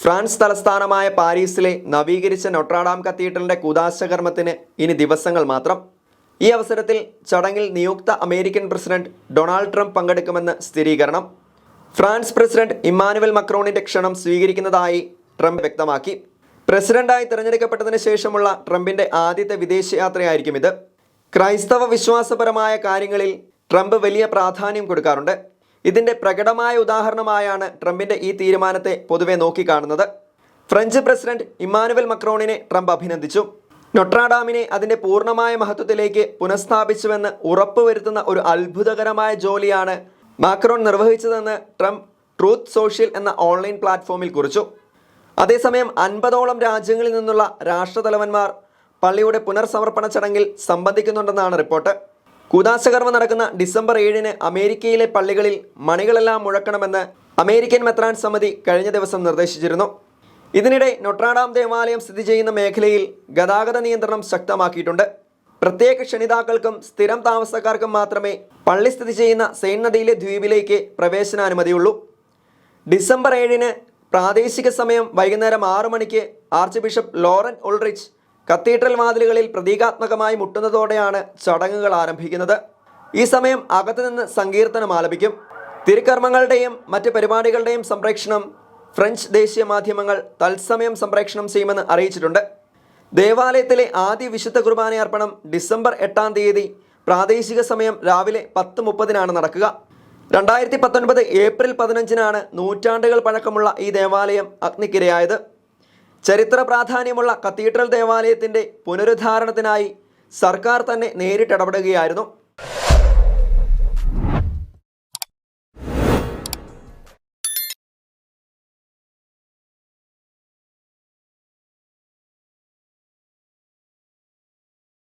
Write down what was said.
France തലസ്ഥാനമായ പാരീസിലെ നവീകരിച്ച നൊട്രാഡാം കത്തീഡ്രലിന്റെ കൂദാശകർമ്മത്തിന് ഇനി ദിവസങ്ങൾ മാത്രം. ഈ അവസരത്തിൽ ചടങ്ങിൽ നിയുക്ത അമേരിക്കൻ പ്രസിഡന്റ് ഡൊണാൾഡ് ട്രംപ് പങ്കെടുക്കുമെന്ന് സ്ഥിരീകരണം. ഫ്രാൻസ് പ്രസിഡന്റ് ഇമ്മാനുവൽ മക്രോണിന്റെ ക്ഷണം സ്വീകരിക്കുന്നതായി ട്രംപ് വ്യക്തമാക്കി. പ്രസിഡന്റായി തിരഞ്ഞെടുക്കപ്പെട്ടതിന് ശേഷമുള്ള ട്രംപിന്റെ ആദ്യത്തെ വിദേശയാത്രയായിരിക്കും ഇത്. ക്രൈസ്തവ വിശ്വാസപരമായ കാര്യങ്ങളിൽ ട്രംപ് വലിയ പ്രാധാന്യം കൊടുക്കാറുണ്ട്. ഇതിന്റെ പ്രകടമായ ഉദാഹരണമായാണ് ട്രംപിന്റെ ഈ തീരുമാനത്തെ പൊതുവെ നോക്കിക്കാണുന്നത്. ഫ്രഞ്ച് പ്രസിഡന്റ് ഇമ്മാനുവൽ മക്രോണിനെ ട്രംപ് അഭിനന്ദിച്ചു. നൊട്രാഡാമിനെ അതിന്റെ പൂർണ്ണമായ മഹത്വത്തിലേക്ക് പുനഃസ്ഥാപിച്ചുവെന്ന് ഉറപ്പുവരുത്തുന്ന ഒരു അത്ഭുതകരമായ ജോലിയാണ് മാക്രോൺ നിർവഹിച്ചതെന്ന് ട്രംപ് ട്രൂത്ത് സോഷ്യൽ എന്ന ഓൺലൈൻ പ്ലാറ്റ്ഫോമിൽ കുറിച്ചു. അതേസമയം 50ഓളം രാജ്യങ്ങളിൽ നിന്നുള്ള രാഷ്ട്രതലവന്മാർ പള്ളിയുടെ പുനർസമർപ്പണ ചടങ്ങിൽ സംബന്ധിക്കുന്നുണ്ടെന്നാണ് റിപ്പോർട്ട്. കൂദാശകർമ്മം നടക്കുന്ന ഡിസംബർ 7-ന് അമേരിക്കയിലെ പള്ളികളിൽ മണികളെല്ലാം മുഴക്കണമെന്ന് അമേരിക്കൻ മെത്രാൻ സമിതി കഴിഞ്ഞ ദിവസം നിർദ്ദേശിച്ചിരുന്നു. ഇതിനിടെ നൊട്രാഡാം ദേവാലയം സ്ഥിതി ചെയ്യുന്ന മേഖലയിൽ ഗതാഗത നിയന്ത്രണം ശക്തമാക്കിയിട്ടുണ്ട്. പ്രത്യേക ക്ഷണിതാക്കൾക്കും സ്ഥിരം താമസക്കാർക്കും മാത്രമേ പള്ളി സ്ഥിതി ചെയ്യുന്ന സെയിൻ നദിയിലെ ദ്വീപിലേക്ക് പ്രവേശനാനുമതിയുള്ളൂ. ഡിസംബർ 7-ന് പ്രാദേശിക സമയം വൈകുന്നേരം 6 മണിക്ക് archbishop Laurent Ulrich cathedral വാതിലുകളിൽ പ്രതീകാത്മകമായി മുട്ടുന്നതോടെയാണ് ചടങ്ങുകൾ ആരംഭിക്കുന്നത്. ഈ സമയം അകത്തുനിന്ന് സങ്കീർത്തനം ആലപിക്കും. തിരുക്കർമ്മങ്ങളുടെയും മറ്റ് പരിപാടികളുടെയും സംപ്രേഷണം ഫ്രഞ്ച് ദേശീയ മാധ്യമങ്ങൾ തത്സമയം സംപ്രേഷണം ചെയ്യുമെന്ന് അറിയിച്ചിട്ടുണ്ട്. ദേവാലയത്തിലെ ആദ്യ വിശുദ്ധ കുർബാന അർപ്പണം ഡിസംബർ 8-ാം തീയതി പ്രാദേശിക സമയം രാവിലെ 10:30-നാണ് നടക്കുക. 2019 ഏപ്രിൽ 15-നാണ് നൂറ്റാണ്ടുകൾ പഴക്കമുള്ള ഈ ദേവാലയം അഗ്നിക്കിരയായത്. ചരിത്ര പ്രാധാന്യമുള്ള കത്തീഡ്രൽ ദേവാലയത്തിൻ്റെ പുനരുദ്ധാരണത്തിനായി സർക്കാർ തന്നെ നേരിട്ടിടപെടുകയായിരുന്നു.